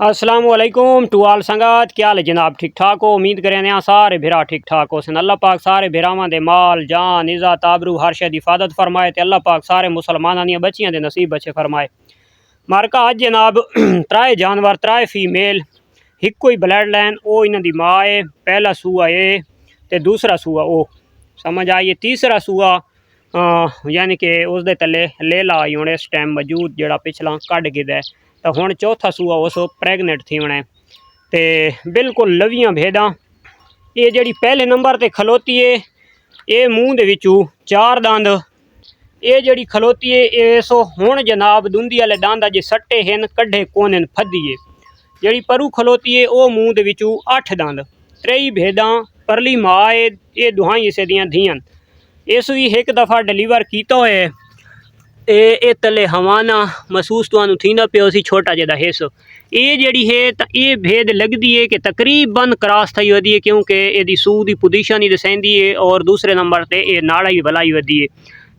अस्सलाम वालेकुम टू आल संगत, क्या हाल है जनाब? ठीक ठाक हो? उम्मीद करें सारे भिरा ठीक ठाक हो सन। अल्लाह पाक सारे भिरावां दे माल जान इज़्ज़त आबरू हर शे दी हिफाजत फरमाए ते अल्लाह पाक सारे मुसलमानां दियां बच्चियां दे नसीब अच्छे फरमाए। मारका अज जनाब त्राए जानवर त्राए फीमेल हिक्को ही ब्लड लाइन ओ इन्हां दी माँ है। पहला सूआ ए ते दूसरा सूआ ओ समझ आई। तीसरा सूआ यानी कि उसदे तले लेला आई हूँ इस टाइम मौजूद जेड़ा पिछला कढ़ गिदा है। तो हुण चौथा सूआ उस प्रैगनेंट थी होना ते बिल्कुल लवियां भेडां। ये जड़ी पहले नंबर ते खलोती है ये मूँह दे विचू चार दंद। ये जड़ी खलोती है इस हुण जनाब दुंदी वाले दंद अजे सट्टे हैं कड्ढे कोने फद्दी है। जड़ी परू खलोती है वो मूँह दे विचू 8 दंद। त्रेई भेडां परली माँ है ये दुहाई इसे दियां धियां। इस भी एक दफ़ा डिलीवर किया है ये तले हवाना महसूस तो थींदा पियो सी छोटा जिहा हिस्सो। ये जड़ी है तो ये भेद लगती है कि तकरीबन क्रॉस थी वधी है क्योंकि ये सूह की पोजीशन ही दसेंदी है और दूसरे नंबर ते ये नाड़ा ही भलाई वधी है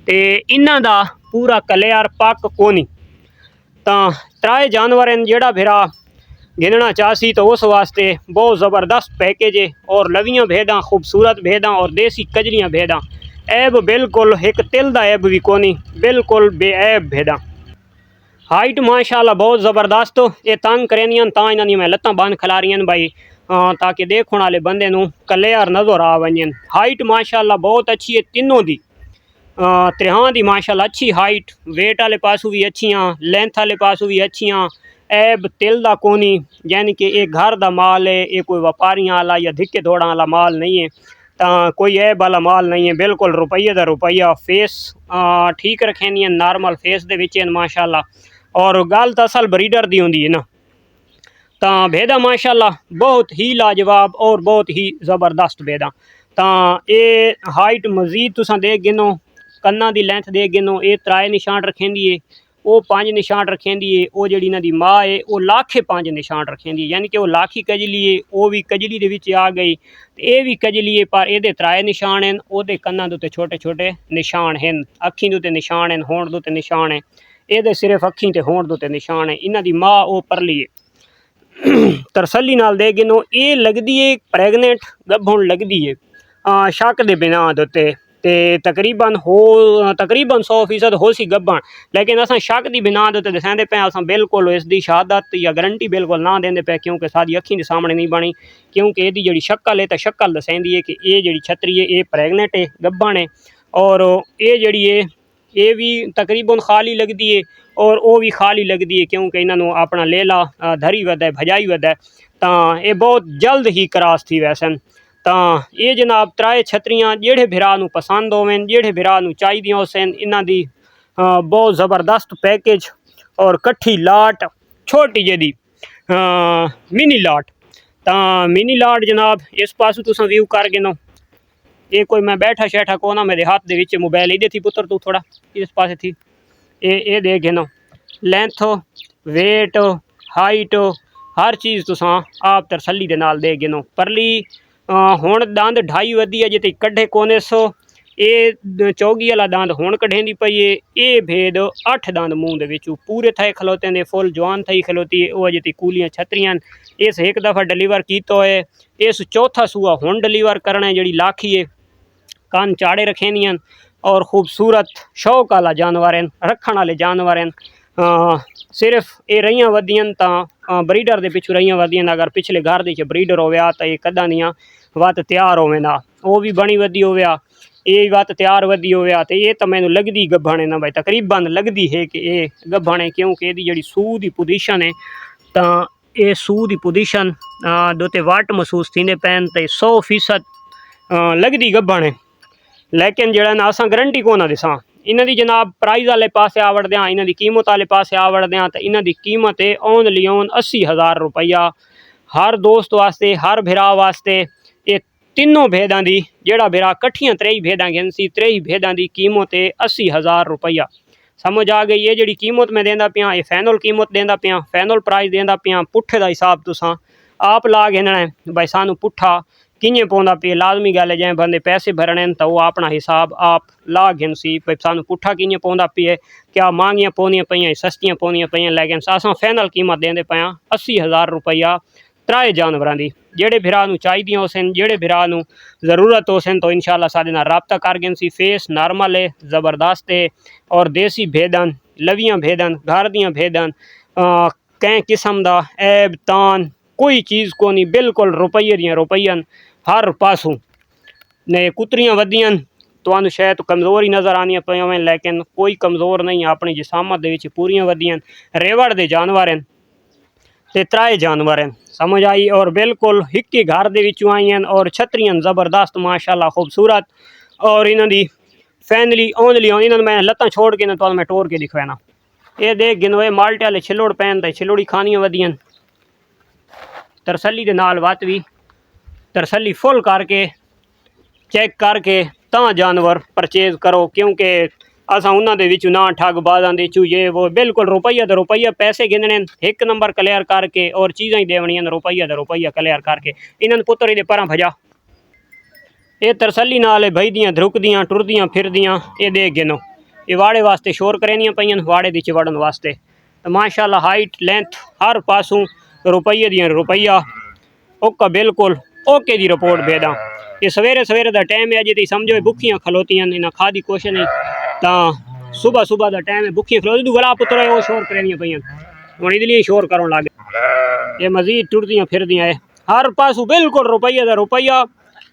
ते इन्हां दा पूरा कलियर पक कोनी। तो त्राए जानवर जेड़ा फिरा गिनना चाहसी तो उस वास्ते बहुत ज़बरदस्त पैकेज है और लवियां भेडां खूबसूरत भेडां और देसी कजलियां भेडां। ऐब बिल्कुल एक तिल दा ऐब भी कोनी, बिल्कुल बेऐब भेडां। हाइट माशाल्लाह बहुत ज़बरदस्त। ये तंग करेंदियां तां इन्हां दियां मैं लत्तां बंद खिला रही भाई ताकि देखने वाले बंदे नूं क्लियर नज़र आ वंजन। हाइट माशाल्लाह बहुत अच्छी है तीनों दी। त्रिहां दी माशाल्लाह अच्छी हाइट, वेट वाले पासों भी अच्छियाँ, लेंथ वाले पासों भी अच्छियाँ। ऐब तिल दा कोनी यानी कि ये घर दा माल है, ये कोई व्यापारियां वाला या धिक्के दौड़ा वाला माल नहीं है। तो कोई ऐब वाला माल नहीं है, बिल्कुल रुपये का रुपया। फेस ठीक रखेंदियां नॉर्मल फेस दे विच माशाल्लाह और गल तो असल ब्रीडर दी होंदी है ना। तो भेदा माशाल्लाह बहुत ही लाजवाब और बहुत ही ज़बरदस्त भेदा। तो ये हाइट मजीद तुसां देख गिनो कन्ना दी लेंथ देख गिनो ये त्राए निशान रखेंदी है, वो 5 निशान रखेंदी है, वो जड़ी इन्हां दी माँ है वो लाखे 5 निशान रखेंदी है यानी कि वो लाखी कजली है। वो भी कजली दे विच आ गई ये भी कजली है पर ये त्राए निशान हैं। ओदे कन्ना दे छोटे छोटे निशान हैं, अखीं दे निशान हैं, होंठ दे निशान है। ये सिर्फ अखीं ते होंठ दे निशान है। इन्हां दी माँ वो परली है। तरसली नाल दे गिनो ये लगती है प्रैगनेंट गभण लगती है शक के बिना उत्ते ते तकरीबन 100% हो सी गभण, लेकिन अस शक की बिना उत्ते दसेंदे पे अस बिल्कुल इसकी शहादत या गारंटी बिल्कुल ना देंदे पे क्योंकि सारी अखीं दे सामने नहीं बनी। क्योंकि ये जी शक्ल है तो शक्ल दसेंदी है कि ये जी छतरी है ये प्रैगनेंट है गभण है और ये जड़ी है ये भी तकरीबन खाली लगती है और वो भी खाली लगती है क्योंकि इन्हों अपना लेला धरी वद है भजाई वद है। तो ये बहुत जल्द ही क्रॉस थी वैसन। तो ये जनाब त्राए छतरियाँ जेड़े भिरा नूं पसंद होवें जेड़े भिरा नूं चाहिदियां होसन इन्हां दी बहुत ज़बरदस्त पैकेज और कट्ठी लाट छोटी जी मिनी लाट। तो मिनी लाट जनाब इस पासों तुसां व्यू कर गिनो ये कोई मैं बैठा शैठा को ना मेरे हाथ दे विच मोबाइल इधे थी पुत्र तू थोड़ा इस पासे थी ये देख गिनो लेंथ वेट हाइट हर चीज़ तुसां आप तरसली दे नाल देख गिनो। परली हुण दंद ढाई वधी है जिते कड्ढे कोने सो ये चौगी वाला दंद हुण कढ़ेंदी पई है। ये भेद 8 दंद मूँह दे विचू पूरे थे खलोते ने फुल जवान थी खलोती है। वो अजे ती कूलियां छतरियां इस एक दफ़ा डिलीवर किया है। इस चौथा सूआ हुण डिलीवर करना है जड़ी लाखी है। कान चाड़े रखेंदियां और खूबसूरत शौक वाला जानवर हैं रखण वाले जानवर हैं। सिर्फ ये रहियां वधियन तो ब्रीडर के पिछू रहियां वधियन। अगर पिछले घर के ब्रीडर होया तो ये कदा दियाँ वत तैयार होवे ना वो भी बनी वधी होया ये वत तैयार वधी होया तो ये तो मैनू लगती गभण है ना भाई तकरीबन लगती है कि ये गभण है क्योंकि ये जी सूह की पोजीशन है। तो ये सूह की पोजीशन दोते वट महसूस थींदे पैन तो 100% लगती गभण है। लेकिन जड़ा ना असा गारंटी को ना दिसा इन्हां दी जनाब प्राइज़ वाले पासे आवड़ दें इन्हां दी कीमत वाले पासे आवड़ दें तो इन्हां दी कीमत है ओनली ओन 80,000 रुपया हर दोस्त वास्ते हर भिरा वास्ते। ये तीनों भेदां दी जेड़ा भिरा कट्ठियां त्रेई भेदां गिनसी त्रेई भेदां दी कीमत है 80,000 रुपया। समझ आ गई। ये जी कीमत मैं देंदा पिया ये फाइनल कीमत देंदा पिया फाइनल प्राइस देंदा पिया। पुट्ठे का हिसाब तुसां आप ला गिनना है भाई सानू पुट्ठा किएं पौंदा पे लाजमी गल है, जै बंदे पैसे भरने तो वो अपना हिसाब आप ला गिन सी भाई सानू पुट्ठा किएं पौंदा पे, क्या महंगियां पौंदियां पईयां सस्तियां पौंदियां पईयां, लेकिन असां फाइनल कीमत देंदे पां 80,000 रुपया 3 जानवरां दी। जेड़े भरा नूं चाहिदियां होसन, जेड़े भरा नूं ज़रूरत होसन तो इंशाल्लाह साडे नाल राबता कर गिन सी। फेस नॉर्मल है, ज़बरदस्त है और देसी भेदन, लवियां भेदन, घर दियां भेदन, कैं किस्म दा ऐब तान कोई चीज़ को नहीं, बिल्कुल रुपये दियां रुपयन हर पासों ने। कुतरियां वधियां तो शायद कमज़ोर ही नज़र आनियां पे, लेकिन कोई कमज़ोर नहीं, अपनी जिसामत दे विच पूरियां वधियां। रेवड़ दे जानवर हैं ते 3 जानवर हैं, समझ आई। और बिल्कुल एक ही घर दे विचों आई हैं और छतरियां ज़बरदस्त माशाल्लाह खूबसूरत। और इन्हां दी फैनली ओनली इन्हां मैं लत्तां छोड़ के तो मैं टोर के दिखवाना। ये देख गिनोए माल्टे वाले छिलोड़ पैन ते छिलोड़ी खानियां वधियां। तरसली दे नाल वत भी तरसली फुल करके चेक करके ता जानवर परचेज करो, क्योंकि असा उन्होंने विचू ना ठग बाजां दे चू ये वो, बिल्कुल रुपया तो रुपया पैसे गिनने एक नंबर क्लियर करके और चीज़ां ही देवनियां रुपया तो रुपया क्लियर करके। इन्होंने पुत्र दे परां भजा ये तरसली नाल बहिदियां धरुकदियां टुरदियां फिरदियां। ये देख गिनो ये वाड़े वास्ते शोर करेंदियां पईयां, वाड़े दी वड़न वास्ते। तो माशाल्लाह हाइट लेंथ हर पासों रुपये दियां रुपया ओका बिल्कुल ओके दी रिपोर्ट भेदा। ये सवेरे सवेरे का टाइम है, अजे समझो भुखियां खलोतियां इन्हें खादी कुछ नहीं, तो सुबह सुबह का टाइम है भुखियां खलोती गला पुत्र वो शोर करेंदियां पईयां हुण इहदे शोर करों लग। ये मजीद टुरदियां फिरदियां है हर पासों बिल्कुल रुपये का रुपया।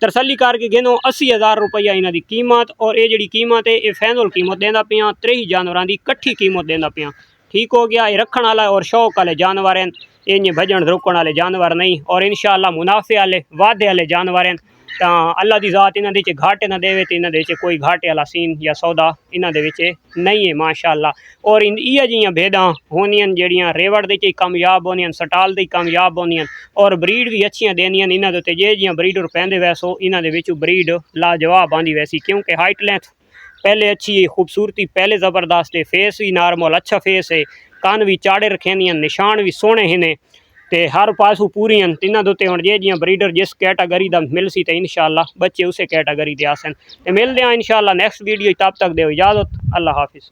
तरसली करके गिनो 80,000 रुपया इन्हां दी कीमत। और ये जी कीमत है ये फाइनल कीमत देंदा पियां 3 जानवरां दी कट्ठी कीमत देंदा पियां। ठीक हो गया, ये रखण वाला और शौक वाले जानवर हैं, ये भजन रुकण वाले जानवर नहीं। और इंशाअल्लाह मुनाफे वाले वादे वाले जानवर हैं। तो अल्लाह की जात इन्हां दे घाटे ना देवे, तो इन्हां दे कोई घाटे वाला सीन या सौदा इन्हां दे नहीं है माशाअल्लाह। और इह जिहियां भेदां होनियां जड़ियां रेवड़ दे कामयाब होनियां, सटाल दे कामयाब होनियां और ब्रीड भी अच्छियां देनियां इन्हां दे उत्ते। जे जियां ब्रीडर पैंदे वैसो इन्हां दे विच ब्रीड लाजवाब आंदी वैसी, क्योंकि हाइट लेंथ पहले अच्छी है, खूबसूरती पहले ज़बरदस्त है, फेस भी नॉर्मल अच्छा फेस है, कान भी चाड़े रखे निशान भी सोहने हैं, तो हर पासों पूरी हैं। तिन्हां दे उत्ते हुण जे जियां ब्रीडर जिस कैटागरी का मिलसी तो इंशाअल्लाह बच्चे उस कैटागरी के आसन। तो मिलते हैं इंशाअल्लाह नेक्स्ट वीडियो, तब तक दो इजाज़त, अल्लाह हाफिज़।